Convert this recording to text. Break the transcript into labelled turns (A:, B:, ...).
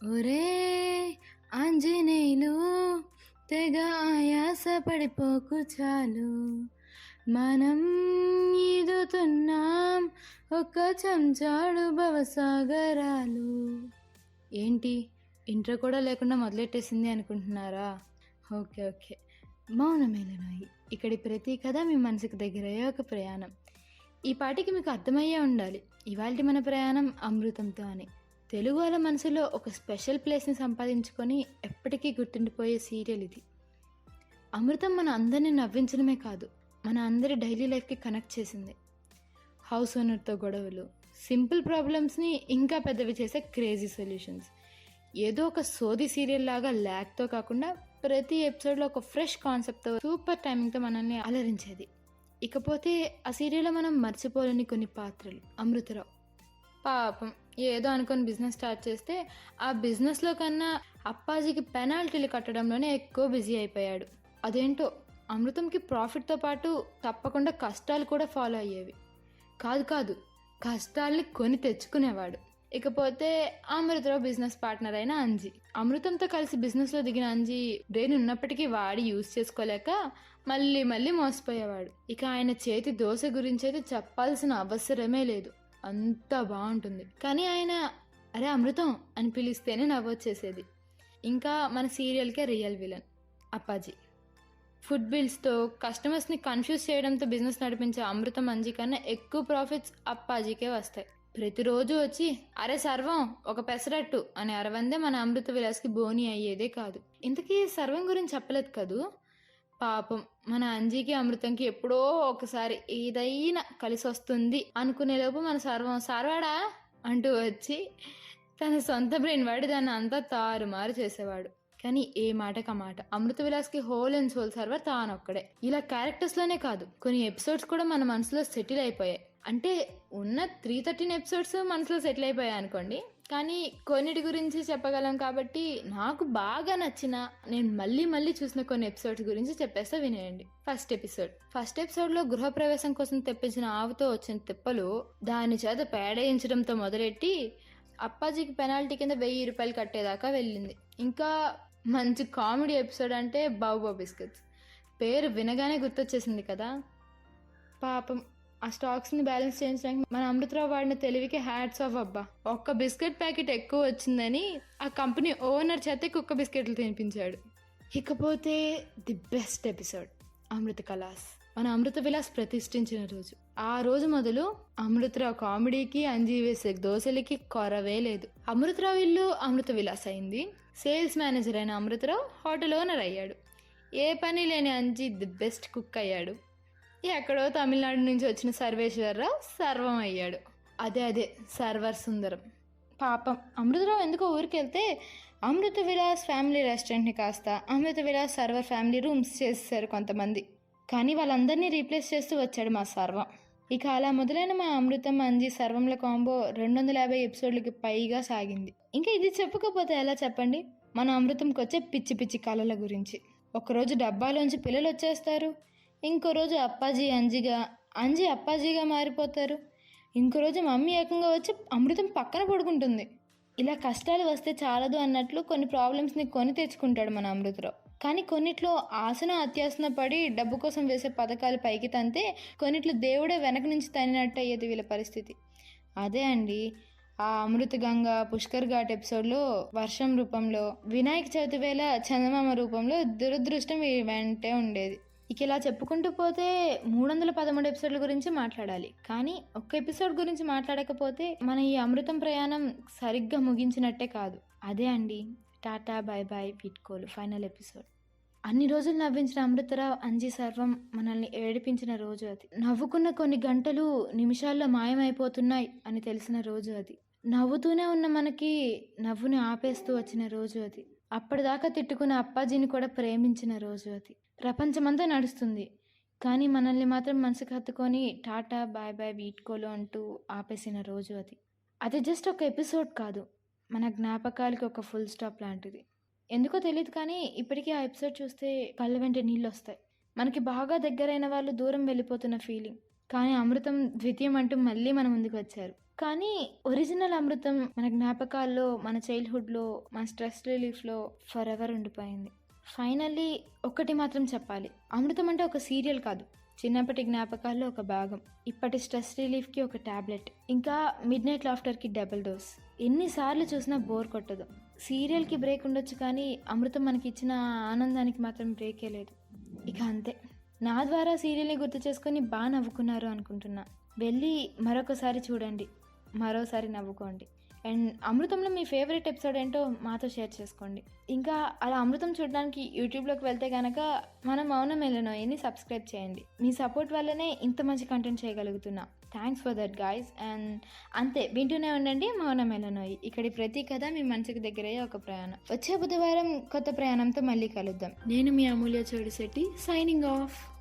A: ఒరే ఆంజనేయులు, తెగ ఆయాస పడిపోకు చాలు, మనం ఈదుతున్నాం ఒక చెంచాడు భవసాగరాలు. ఏంటి, ఇంట్రో కూడా లేకుండా మొదలెట్టేసింది అనుకుంటున్నారా? Okay okay, Mounamelanoyi. ఇక్కడి ప్రతి కథ మీ మనసుకు దగ్గరయ్యే ఒక ప్రయాణం. ఈ పాటికి మీకు అర్థమయ్యే ఉండాలి ఇవాల్టి మన ప్రయాణం అమృతంతో అని. తెలుగు వాళ్ళ మనసులో ఒక స్పెషల్ ప్లేస్ని సంపాదించుకొని ఎప్పటికీ గుర్తుండిపోయే సీరియల్ ఇది. అమృతం మన అందరినీ నవ్వించడమే కాదు, మన అందరి డైలీ లైఫ్కి కనెక్ట్ చేసింది. హౌస్ ఓనర్తో గొడవలు, సింపుల్ ప్రాబ్లమ్స్ని ఇంకా పెద్దవి చేసే క్రేజీ సొల్యూషన్స్. ఏదో ఒక సోది సీరియల్ లాగా ల్యాక్తో కాకుండా ప్రతి ఎపిసోడ్లో ఒక ఫ్రెష్ కాన్సెప్ట్తో, సూపర్ టైమింగ్తో మనల్ని అలరించేది. ఇకపోతే ఆ సీరియల్లో మనం మర్చిపోలేని కొన్ని పాత్రలు. అమృతరావు పాపం ఏదో అనుకొని బిజినెస్ స్టార్ట్ చేస్తే ఆ బిజినెస్లో కన్నా అప్పాజీకి పెనాల్టీలు కట్టడంలోనే ఎక్కువ బిజీ అయిపోయాడు. అదేంటో అమృతంకి ప్రాఫిట్తో పాటు తప్పకుండా కష్టాలు కూడా ఫాలో అయ్యేవి. కాదు కష్టాల్ని కొని తెచ్చుకునేవాడు. ఇకపోతే అమృతరావు బిజినెస్ పార్ట్నర్ అయిన అంజీ. అమృతంతో కలిసి బిజినెస్లో దిగిన అంజీ బ్రెయిన్ ఉన్నప్పటికీ వాడి యూజ్ చేసుకోలేక మళ్ళీ మోసపోయేవాడు. ఇక ఆయన చేతి దోశ గురించి అయితే చెప్పాల్సిన అవసరమే లేదు, అంతా బాగుంటుంది. కానీ ఆయన అరే అమృతం అని పిలిస్తేనే నవ్వొచ్చేసేది. ఇంకా మన సీరియల్కే రియల్ విలన్ అప్పాజీ. ఫుడ్ బిల్స్తో కస్టమర్స్ని కన్ఫ్యూజ్ చేయడంతో బిజినెస్ నడిపించే అమృతం అంజీ కన్నా ఎక్కువ ప్రాఫిట్స్ అప్పాజీకే వస్తాయి. ప్రతిరోజు వచ్చి అరే సర్వం ఒక పెసరట్టు అని అరవందే మన అమృత విలాస్కి బోని అయ్యేదే కాదు. ఇంతకీ సర్వం గురించి చెప్పలేదు కదూ. పాపం మన అంజీకి అమృతంకి ఎప్పుడో ఒకసారి ఏదైనా కలిసి వస్తుంది అనుకునేలోపు మన సర్వం సార్వాడా అంటూ వచ్చి తన సొంత బ్రెయిన్ వాడి దాన్ని అంతా తారుమారు చేసేవాడు. కానీ ఏ మాటకా మాట అమృత విలాస్కి హోల్ అండ్ సోల్ సర్వర్ తానొక్కడే. ఇలా క్యారెక్టర్స్లోనే కాదు, కొన్ని ఎపిసోడ్స్ కూడా మన మనసులో సెటిల్ అయిపోయాయి. అంటే ఉన్న 313 ఎపిసోడ్స్ మనసులో సెటిల్ అయిపోయాయి అనుకోండి. కానీ కొన్నిటి గురించి చెప్పగలం కాబట్టి నాకు బాగా నచ్చిన, నేను మళ్ళీ చూసిన కొన్ని ఎపిసోడ్స్ గురించి చెప్పేస్తా వినేయండి. ఫస్ట్ ఎపిసోడ్లో గృహప్రవేశం కోసం తెప్పించిన ఆవుతో వచ్చిన తిప్పలు దాని చేత పేడేయించడంతో మొదలెట్టి అప్పాజీకి పెనాల్టీ కింద 1000 రూపాయలు కట్టేదాకా వెళ్ళింది. ఇంకా మంచి కామెడీ ఎపిసోడ్ అంటే బాబు బిస్కెట్స్. పేరు వినగానే గుర్తొచ్చేసింది కదా. పాపం ఆ స్టాక్స్ని బ్యాలెన్స్ చేయించడానికి మన అమృతరావు వాడిన తెలివికి హ్యాట్స్ ఆఫ్ అబ్బా. ఒక్క బిస్కెట్ ప్యాకెట్ ఎక్కువ వచ్చిందని ఆ కంపెనీ ఓనర్ చేత కుక్క బిస్కెట్లు తినిపించాడు. ఇకపోతే ది బెస్ట్ ఎపిసోడ్ అమృత కలాస్, మన అమృత విలాస్ ప్రతిష్ఠించిన రోజు. ఆ రోజు మొదలు అమృతరావు కామెడీకి, అంజీ వేసే దోశలకి కొరవే లేదు. అమృతరావు ఇల్లు అమృత విలాస్ అయింది. సేల్స్ మేనేజర్ అయిన అమృతరావు హోటల్ ఓనర్ అయ్యాడు. ఏ పని లేని అంజీ ది బెస్ట్ కుక్ అయ్యాడు. ఎక్కడో తమిళనాడు నుంచి వచ్చిన సర్వేశ్వరరావు సర్వం అయ్యాడు. అదే సర్వర్ సుందరం. పాపం అమృతరావు ఎందుకో ఊరికి వెళ్తే అమృత విలాస్ ఫ్యామిలీ రెస్టారెంట్ని కాస్త అమృత విలాస్ సర్వర్ ఫ్యామిలీ రూమ్స్ చేసేసారు కొంతమంది. కానీ వాళ్ళందరినీ రీప్లేస్ చేస్తూ వచ్చాడు మా సర్వం. ఇక అలా మొదలైన మా అమృతం అంజీ సర్వంల కాంబో 250 ఎపిసోడ్లకి పైగా సాగింది. ఇంకా ఇది చెప్పుకోకపోతే ఎలా చెప్పండి మన అమృతంకి వచ్చే పిచ్చి కళల గురించి. ఒకరోజు డబ్బాలోంచి పిల్లలు వచ్చేస్తారు, ఇంకో రోజు అంజీ అప్పాజీగా మారిపోతారు, ఇంకో రోజు మమ్మీ ఏకంగా వచ్చి అమృతం పక్కన పడుకుంటుంది. ఇలా కష్టాలు వస్తే చాలదు అన్నట్లు కొన్ని ప్రాబ్లమ్స్ని కొని తెచ్చుకుంటాడు మన అమృతరావు. కానీ కొన్నిట్లో ఆసన అత్యాసన పడి డబ్బు కోసం వేసే పథకాలు పైకి తంతే, కొన్నిట్లో దేవుడే వెనక నుంచి తనినట్టు అయ్యేది వీళ్ళ పరిస్థితి. అదే అండి ఆ అమృత గంగ పుష్కర్ ఘాట్ ఎపిసోడ్లో వర్షం రూపంలో, వినాయక చవితి వేళ చందమామ రూపంలో దురదృష్టం వెంటే ఉండేది. ఇక ఇలా చెప్పుకుంటూ పోతే 313 ఎపిసోడ్ల గురించి మాట్లాడాలి. కానీ ఒక్క ఎపిసోడ్ గురించి మాట్లాడకపోతే మన ఈ అమృతం ప్రయాణం సరిగ్గా ముగించినట్టే కాదు. అదే అండి టాటా బై బై వీడ్కోలు ఫైనల్ ఎపిసోడ్. అన్ని రోజులు నవ్వించిన అమృతరావు అంజీ సర్వం మనల్ని ఏడిపించిన రోజు అది. నవ్వుకున్న కొన్ని గంటలు నిమిషాల్లో మాయమైపోతున్నాయి అని తెలిసిన రోజు అది. నవ్వుతూనే ఉన్న మనకి నవ్వుని ఆపేస్తూ వచ్చిన రోజు అది. అప్పటిదాకా తిట్టుకున్న అప్పాజీని కూడా ప్రేమించిన రోజు అది. ప్రపంచమంతా నడుస్తుంది, కానీ మనల్ని మాత్రం మనసుకు హత్తుకొని టాటా బాయ్ బాయ్ వీడ్కోలు అంటూ ఆపేసిన రోజు అది. అది జస్ట్ ఒక ఎపిసోడ్ కాదు, మన జ్ఞాపకాలకి ఒక ఫుల్ స్టాప్ లాంటిది. ఎందుకో తెలియదు కానీ ఇప్పటికీ ఆ ఎపిసోడ్ చూస్తే కళ్ళ వెంట నీళ్ళు వస్తాయి. మనకి బాగా దగ్గరైన వాళ్ళు దూరం వెళ్ళిపోతున్న ఫీలింగ్. కానీ అమృతం ద్వితీయం అంటూ మళ్ళీ మన ముందుకు వచ్చారు. కానీ ఒరిజినల్ అమృతం మన జ్ఞాపకాల్లో, మన చైల్డ్‌హుడ్‌లో, మన స్ట్రెస్ రిలీఫ్‌లో ఫరెవర్ ఉండిపోయింది. ఫైనల్లీ ఒక్కటి మాత్రం చెప్పాలి. అమృతం అంటే ఒక సీరియల్ కాదు. చిన్నప్పటి జ్ఞాపకాల్లో ఒక భాగం. ఇప్పటి స్ట్రెస్ రిలీఫ్‌కి ఒక టాబ్లెట్. ఇంకా మిడ్‌నైట్ లాఫ్టర్‌కి డబుల్ డోస్. ఎన్నిసార్లు చూసినా బోర్ కొట్టదు. సీరియల్‌కి బ్రేక్ ఉండొచ్చు కానీ అమృతం మనకిచ్చిన ఆనందానికి మాత్రం బ్రేకే లేదు. ఇక అంతే. నా ద్వారా సీరియల్‌ని గుర్తు చేసుకొని నవ్వుకున్నారు అనుకుంటున్నా. వెళ్ళి మరొకసారి చూడండి. మరోసారి నవ్వుకోండి. అండ్ అమృతంలో మీ ఫేవరెట్ ఎపిసోడ్ ఏంటో మాతో షేర్ చేసుకోండి. ఇంకా అలా అమృతం చూడడానికి యూట్యూబ్‌లోకి వెళ్తే గనక మన మౌనమేలనోయిని సబ్స్క్రైబ్ చేయండి. మీ సపోర్ట్ వల్లనే ఇంత మంచి కంటెంట్ చేయగలుగుతున్నా. Thanks for that guys. And అంతే, వింటూనే ఉండండి మౌనమేలనోయి. ఇక్కడి ప్రతి కథ మీ మనసుకు దగ్గరయ్యే ఒక ప్రయాణం. వచ్చే బుధవారం కొత్త ప్రయాణంతో మళ్ళీ కలుద్దాం. నేను మీ అమూల్య చోడిశెట్టి సైనింగ్ ఆఫ్.